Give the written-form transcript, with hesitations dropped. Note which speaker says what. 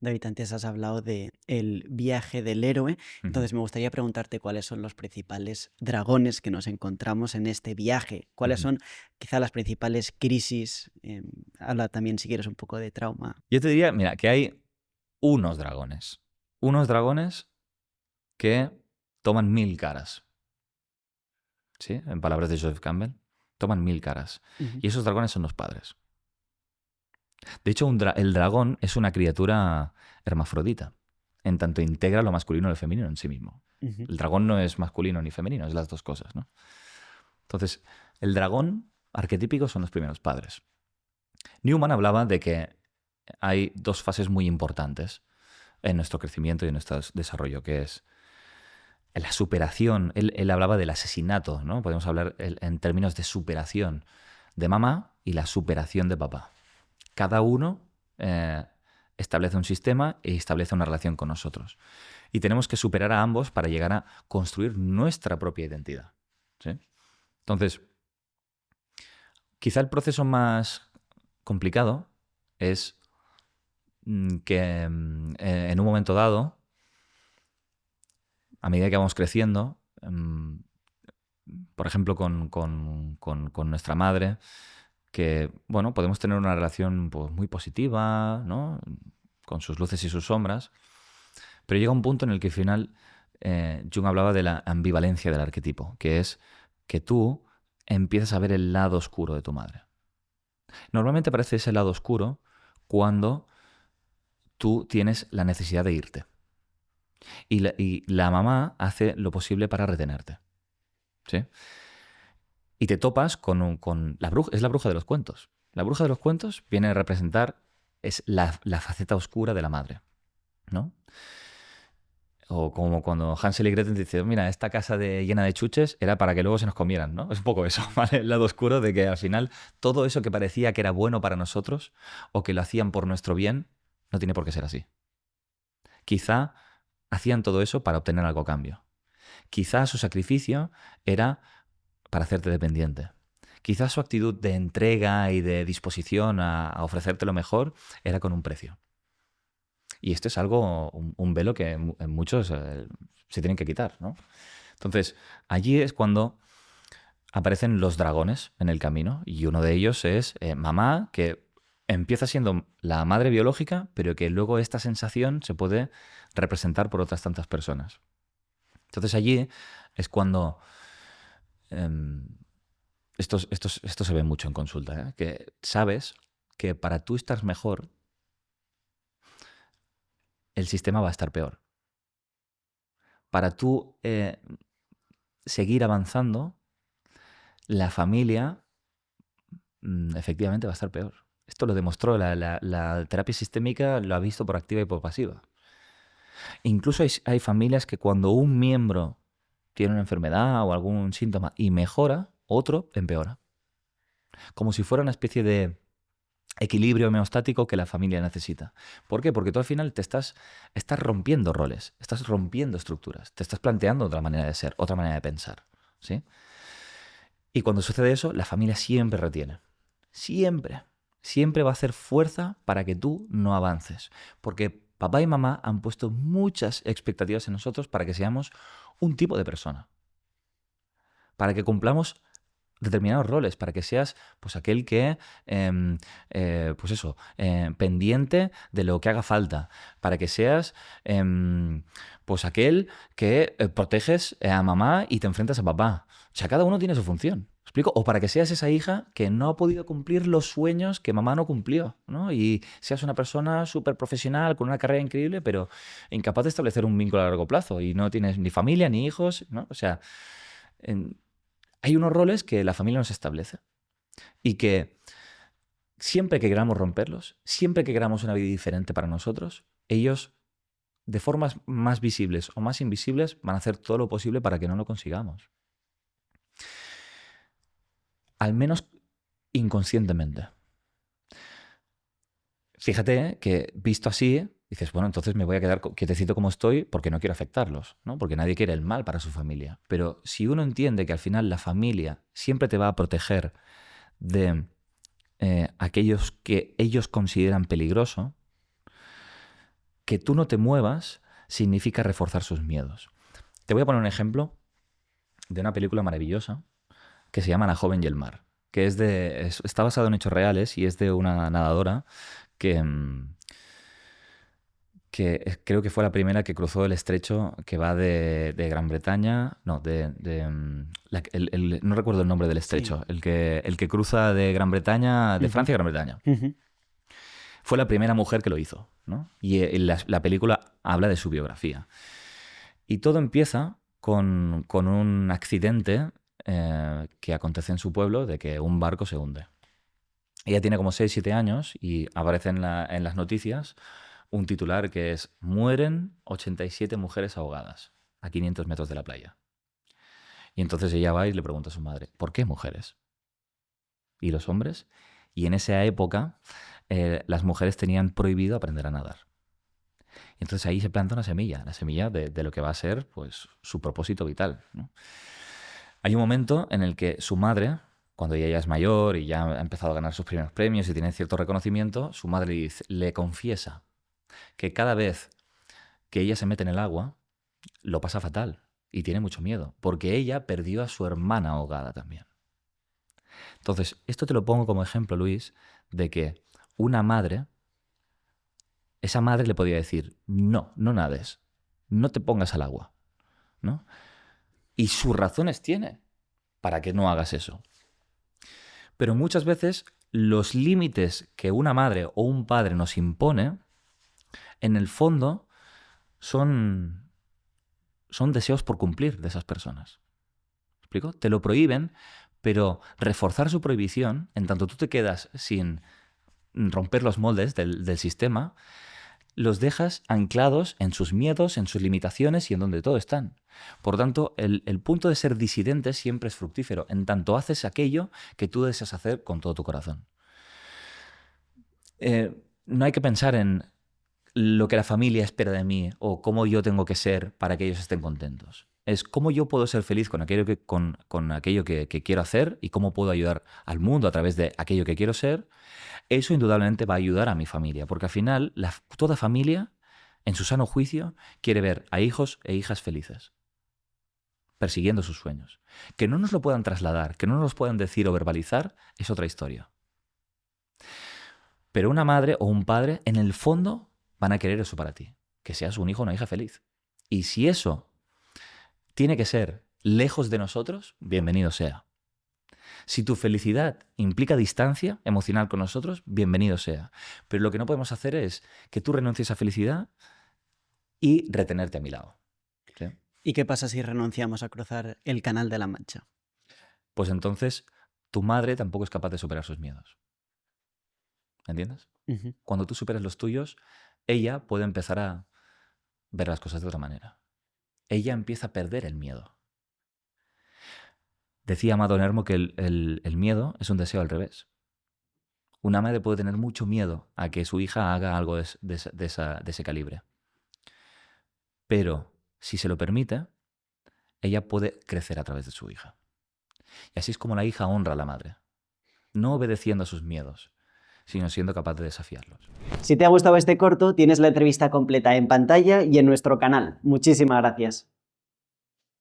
Speaker 1: David, antes has hablado de el viaje del héroe,
Speaker 2: Ujú,
Speaker 1: entonces me gustaría preguntarte cuáles son los principales dragones que nos encontramos en este viaje, cuáles
Speaker 2: ujú.
Speaker 1: son quizá las principales crisis, habla también si quieres un poco de trauma.
Speaker 2: Yo te diría, mira, que hay unos dragones que toman 1000 caras, ¿sí? En palabras de Joseph Campbell, toman 1000 caras.
Speaker 1: Ujú,
Speaker 2: Y esos dragones son los padres. De hecho, el dragón es una criatura hermafrodita, en tanto integra lo masculino y lo femenino en sí mismo.
Speaker 1: ujú,
Speaker 2: El dragón no es masculino ni femenino, es las dos cosas, ¿no? Entonces, el dragón arquetípico son los primeros padres. Newman hablaba de que hay dos fases muy importantes en nuestro crecimiento y en nuestro desarrollo, que es la superación. Él hablaba del asesinato, ¿no? Podemos hablar en términos de superación de mamá y la superación de papá. Cada uno eh, establece un sistema y establece una relación con nosotros. Y tenemos que superar a ambos para llegar a construir nuestra propia identidad. ¿Sí? Entonces, quizá el proceso más complicado es que en un momento dado, a medida que vamos creciendo, por ejemplo, con nuestra madre, que, bueno, podemos tener una relación pues, muy positiva, ¿no? Con sus luces y sus sombras, pero llega un punto en el que al final Jung hablaba de la ambivalencia del arquetipo, que es que tú empiezas a ver el lado oscuro de tu madre. Normalmente aparece ese lado oscuro cuando tú tienes la necesidad de irte. Y la mamá hace lo posible para retenerte. ¿Sí? Y te topas con la bruja, es la bruja de los cuentos. La bruja de los cuentos viene a representar es la faceta oscura de la madre, ¿no? O como cuando Hansel y Gretel dicen, mira, esta casa llena de chuches era para que luego se nos comieran, ¿no? Es un poco eso, ¿vale? El lado oscuro de que al final todo eso que parecía que era bueno para nosotros o que lo hacían por nuestro bien, no tiene por qué ser así. Quizá hacían todo eso para obtener algo a cambio. Quizá su sacrificio era para hacerte dependiente. Quizás su actitud de entrega y de disposición a ofrecerte lo mejor era con un precio. Y esto es algo, un velo que en muchos se tienen que quitar, ¿no? Entonces, allí es cuando aparecen los dragones en el camino y uno de ellos es mamá, que empieza siendo la madre biológica, pero que luego esta sensación se puede representar por otras tantas personas. Entonces allí es cuando em, esto se ve mucho en consulta, ¿eh? Que sabes que para tú estar mejor, el sistema va a estar peor. Para tú seguir avanzando, la familia efectivamente va a estar peor. Esto lo demostró la terapia sistémica, lo ha visto por activa y por pasiva. Incluso hay familias que cuando un miembro tiene una enfermedad o algún síntoma y mejora, otro empeora. Como si fuera una especie de equilibrio homeostático que la familia necesita. ¿Por qué? Porque tú al final estás rompiendo roles, estás rompiendo estructuras, te estás planteando otra manera de ser, otra manera de pensar. ¿Sí? Y cuando sucede eso, la familia siempre retiene. Siempre. Siempre va a hacer fuerza para que tú no avances. Porque papá y mamá han puesto muchas expectativas en nosotros para que seamos un tipo de persona. Para que cumplamos determinados roles, para que seas pues aquel que pues eso, pendiente de lo que haga falta, para que seas pues aquel que proteges a mamá y te enfrentas a papá. O sea, cada uno tiene su función. ¿Me explico? O para que seas esa hija que no ha podido cumplir los sueños que mamá no cumplió, ¿no? Y seas una persona súper profesional, con una carrera increíble, pero incapaz de establecer un vínculo a largo plazo y no tienes ni familia ni hijos, ¿no? O sea, en- hay unos roles que la familia nos establece y que siempre que queramos romperlos, siempre que queramos una vida diferente para nosotros, ellos, de formas más visibles o más invisibles, van a hacer todo lo posible para que no lo consigamos. Al menos inconscientemente. Fíjate que visto así, dices, bueno, entonces me voy a quedar quietecito como estoy porque no quiero afectarlos, ¿no? Porque nadie quiere el mal para su familia. Pero si uno entiende que al final la familia siempre te va a proteger de aquellos que ellos consideran peligroso, que tú no te muevas significa reforzar sus miedos. Te voy a poner un ejemplo de una película maravillosa que se llama La joven y el mar, que está basado en hechos reales y es de una nadadora que, creo que fue la primera que cruzó el estrecho que va de Gran Bretaña, no, no recuerdo el nombre del estrecho,
Speaker 1: Sí.
Speaker 2: el que cruza de Gran Bretaña, de
Speaker 1: Ujú,
Speaker 2: Francia a Gran Bretaña.
Speaker 1: ujú.
Speaker 2: Fue la primera mujer que lo hizo, ¿no? Y la película habla de su biografía. Y todo empieza con un accidente que acontece en su pueblo de que un barco se hunde. Ella tiene como 6 7 años y aparece en las noticias un titular que es: mueren 87 mujeres ahogadas a 500 metros de la playa. Y entonces ella va y le pregunta a su madre: ¿por qué mujeres? ¿Y los hombres? Y en esa época las mujeres tenían prohibido aprender a nadar. Y entonces ahí se planta una semilla, la semilla de lo que va a ser pues, su propósito vital, ¿no? Hay un momento en el que su madre, cuando ella ya es mayor y ya ha empezado a ganar sus primeros premios y tiene cierto reconocimiento, su madre le confiesa que cada vez que ella se mete en el agua, lo pasa fatal y tiene mucho miedo, porque ella perdió a su hermana ahogada también. Entonces, esto te lo pongo como ejemplo, Luis, de que una madre, esa madre le podía decir: no, no nades, no te pongas al agua, ¿no? Y sus razones tiene para que no hagas eso. Pero muchas veces los límites que una madre o un padre nos impone, en el fondo, son deseos por cumplir de esas personas. ¿Me explico? Te lo prohíben, pero reforzar su prohibición, en tanto tú te quedas sin romper los moldes del sistema, los dejas anclados en sus miedos, en sus limitaciones y en donde todo están. Por tanto, el punto de ser disidente siempre es fructífero, en tanto haces aquello que tú deseas hacer con todo tu corazón. No hay que pensar en lo que la familia espera de mí o cómo yo tengo que ser para que ellos estén contentos. Es cómo yo puedo ser feliz con aquello con aquello que quiero hacer y cómo puedo ayudar al mundo a través de aquello que quiero ser. Eso indudablemente va a ayudar a mi familia, porque al final toda familia, en su sano juicio, quiere ver a hijos e hijas felices, persiguiendo sus sueños. Que no nos lo puedan trasladar, que no nos lo puedan decir o verbalizar, es otra historia. Pero una madre o un padre, en el fondo, van a querer eso para ti, que seas un hijo o una hija feliz. Y si eso tiene que ser lejos de nosotros, bienvenido sea. Si tu felicidad implica distancia emocional con nosotros, bienvenido sea. Pero lo que no podemos hacer es que tú renuncies a felicidad y retenerte a mi lado. ¿Sí?
Speaker 1: ¿Y qué pasa si renunciamos a cruzar el Canal de la Mancha?
Speaker 2: Pues entonces tu madre tampoco es capaz de superar sus miedos. ¿Entiendes?
Speaker 1: Ujú.
Speaker 2: Cuando tú superas los tuyos, ella puede empezar a ver las cosas de otra manera. Ella empieza a perder el miedo. Decía Amado Nervo que el miedo es un deseo al revés. Una madre puede tener mucho miedo a que su hija haga algo de ese calibre. Pero si se lo permite, ella puede crecer a través de su hija. Y así es como la hija honra a la madre. No obedeciendo a sus miedos, sino siendo capaz de desafiarlos.
Speaker 1: Si te ha gustado este corto, tienes la entrevista completa en pantalla y en nuestro canal. Muchísimas gracias.